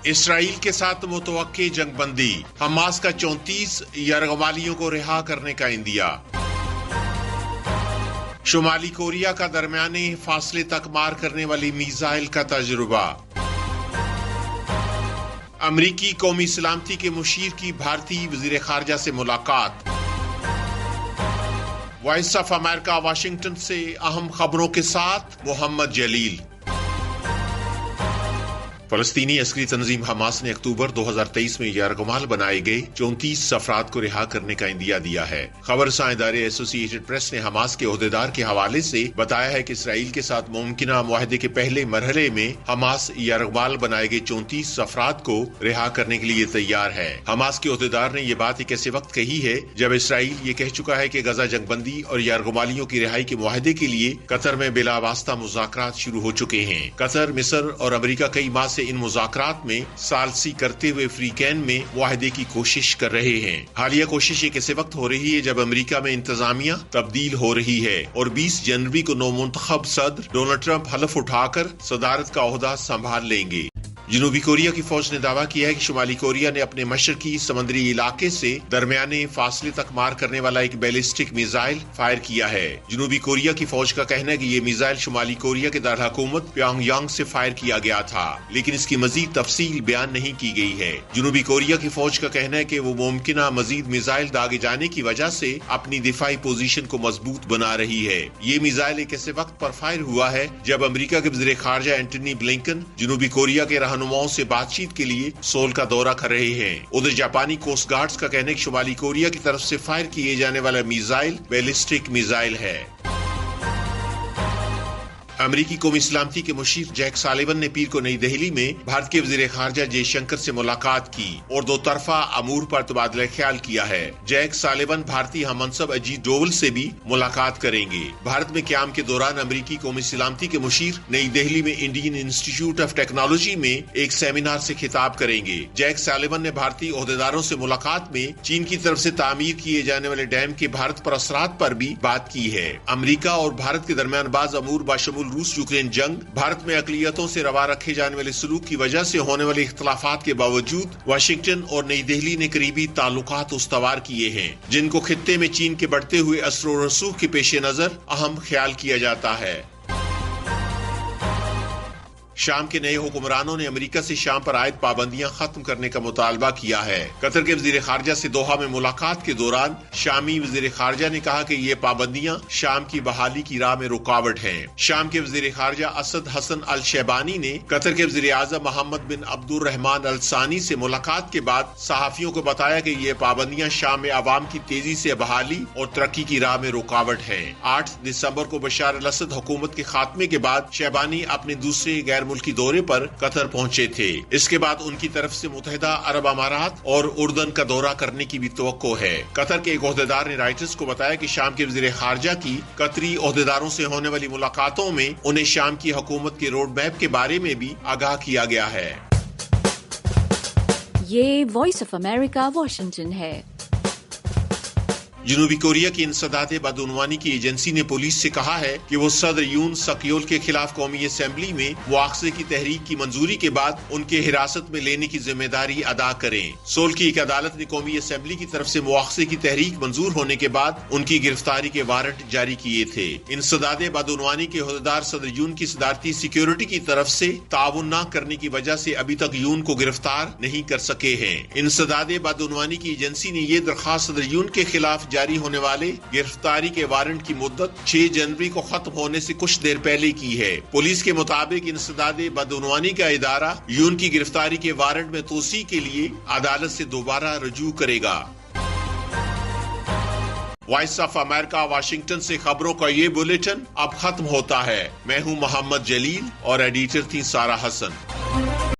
اسرائیل کے ساتھ متوقع جنگ بندی، حماس کا 34 یرغمالیوں کو رہا کرنے کا عندیہ۔ شمالی کوریا کا درمیانے فاصلے تک مار کرنے والی میزائل کا تجربہ۔ امریکی قومی سلامتی کے مشیر کی بھارتی وزیر خارجہ سے ملاقات۔ وائس آف امریکہ واشنگٹن سے اہم خبروں کے ساتھ محمد جلیل۔ فلسطینی عسکری تنظیم حماس نے اکتوبر 2023 میں یرغمال بنائے گئے 34 افراد کو رہا کرنے کا عندیہ دیا ہے۔ خبر رساں ادارے ایسوسی ایٹڈ پریس نے حماس کے عہدیدار کے حوالے سے بتایا ہے کہ اسرائیل کے ساتھ ممکنہ معاہدے کے پہلے مرحلے میں حماس یرغمال بنائے گئے 34 افراد کو رہا کرنے کے لیے تیار ہے۔ حماس کے عہدیدار نے یہ بات ایک ایسے وقت کہی ہے جب اسرائیل یہ کہہ چکا ہے کہ غزہ جنگ بندی اور یرغمالیوں کی رہائی کے معاہدے کے لیے قطر میں بلا واسطہ مذاکرات شروع ہو چکے ہیں۔ قطر، مصر اور امریکہ کئی ماہ سے ان مذاکرات میں ثالثی کرتے ہوئے فریقین میں معاہدے کی کوشش کر رہے ہیں۔ حالیہ کوشش ایک ایسے وقت ہو رہی ہے جب امریکہ میں انتظامیہ تبدیل ہو رہی ہے اور 20 جنوری کو نومنتخب صدر ڈونلڈ ٹرمپ حلف اٹھا کر صدارت کا عہدہ سنبھال لیں گے۔ جنوبی کوریا کی فوج نے دعویٰ کیا ہے کہ شمالی کوریا نے اپنے مشرقی سمندری علاقے سے درمیانے فاصلے تک مار کرنے والا ایک بیلسٹک میزائل فائر کیا ہے۔ جنوبی کوریا کی فوج کا کہنا ہے کہ یہ میزائل شمالی کوریا کے دارالحکومت پیونگ یانگ سے فائر کیا گیا تھا، لیکن اس کی مزید تفصیل بیان نہیں کی گئی ہے۔ جنوبی کوریا کی فوج کا کہنا ہے کہ وہ ممکنہ مزید میزائل داغے جانے کی وجہ سے اپنی دفاعی پوزیشن کو مضبوط بنا رہی ہے۔ یہ میزائل ایک ایسے وقت پر فائر ہوا ہے جب امریکہ کے وزیر خارجہ اینٹونی بلنکن جنوبی کوریا کے رہنماؤں سے بات چیت کے لیے سول کا دورہ کر رہے ہیں۔ ادھر جاپانی کوسٹ گارڈز کا کہنا ہے کہ شمالی کوریا کی طرف سے فائر کیے جانے والا میزائل بیلسٹک میزائل ہے۔ امریکی قومی سلامتی کے مشیر جیک سالیون نے پیر کو نئی دہلی میں بھارت کے وزیر خارجہ جے شنکر سے ملاقات کی اور دو طرفہ امور پر تبادلہ خیال کیا ہے۔ جیک سالیون بھارتی ہم منصب اجیت ڈوول سے بھی ملاقات کریں گے۔ بھارت میں قیام کے دوران امریکی قومی سلامتی کے مشیر نئی دہلی میں انڈین انسٹیٹیوٹ آف ٹیکنالوجی میں ایک سیمینار سے خطاب کریں گے۔ جیک سالیون نے بھارتی عہدیداروں سے ملاقات میں چین کی طرف سے تعمیر کیے جانے والے ڈیم کے بھارت پر اثرات پر بھی بات کی ہے۔ امریکہ اور بھارت کے درمیان بعض امور بشمول روس یوکرین جنگ، بھارت میں اقلیتوں سے روا رکھے جانے والے سلوک کی وجہ سے ہونے والے اختلافات کے باوجود واشنگٹن اور نئی دہلی نے قریبی تعلقات استوار کیے ہیں، جن کو خطے میں چین کے بڑھتے ہوئے اثر و رسوخ کے پیش نظر اہم خیال کیا جاتا ہے۔ شام کے نئے حکمرانوں نے امریکہ سے شام پر عائد پابندیاں ختم کرنے کا مطالبہ کیا ہے۔ قطر کے وزیر خارجہ سے دوحہ میں ملاقات کے دوران شامی وزیر خارجہ نے کہا کہ یہ پابندیاں شام کی بحالی کی راہ میں رکاوٹ ہیں۔ شام کے وزیر خارجہ اسد حسن الشیبانی نے قطر کے وزیر اعظم محمد بن عبد الرحمن الثانی سے ملاقات کے بعد صحافیوں کو بتایا کہ یہ پابندیاں شام میں عوام کی تیزی سے بحالی اور ترقی کی راہ میں رکاوٹ ہیں۔ 8 دسمبر کو بشار الاسد حکومت کے خاتمے کے بعد شیبانی اپنے دوسرے غیر ملکی دورے پر قطر پہنچے تھے۔ اس کے بعد ان کی طرف سے متحدہ عرب امارات اور اردن کا دورہ کرنے کی بھی توقع ہے۔ قطر کے ایک عہدیدار نے رائٹرز کو بتایا کہ شام کے وزیر خارجہ کی قطری عہدیداروں سے ہونے والی ملاقاتوں میں انہیں شام کی حکومت کے روڈ میپ کے بارے میں بھی آگاہ کیا گیا ہے۔ یہ وائس آف امریکہ واشنگٹن ہے۔ جنوبی کوریا کی انسداد بدعنوانی کی ایجنسی نے پولیس سے کہا ہے کہ وہ صدر یون سک یول کے خلاف قومی اسمبلی میں مواخذے کی تحریک کی منظوری کے بعد ان کے حراست میں لینے کی ذمہ داری ادا کریں۔ سول کی ایک عدالت نے قومی اسمبلی کی طرف سے مواخذے کی تحریک منظور ہونے کے بعد ان کی گرفتاری کے وارنٹ جاری کیے تھے۔ انسداد بدعنوانی کے عہدیدار صدر یون کی صدارتی سیکیورٹی کی طرف سے تعاون نہ کرنے کی وجہ سے ابھی تک یون کو گرفتار نہیں کر سکے ہیں۔ انسداد بدعنوانی کی ایجنسی نے یہ درخواست صدر یون کے خلاف جاری ہونے والے گرفتاری کے وارنٹ کی مدت 6 جنوری کو ختم ہونے سے کچھ دیر پہلے کی ہے۔ پولیس کے مطابق انسداد بدعنوانی کا ادارہ یون کی گرفتاری کے وارنٹ میں توسیع کے لیے عدالت سے دوبارہ رجوع کرے گا۔ وائس آف امریکہ واشنگٹن سے خبروں کا یہ بلیٹن اب ختم ہوتا ہے۔ میں ہوں محمد جلیل اور ایڈیٹر تھی سارہ حسن۔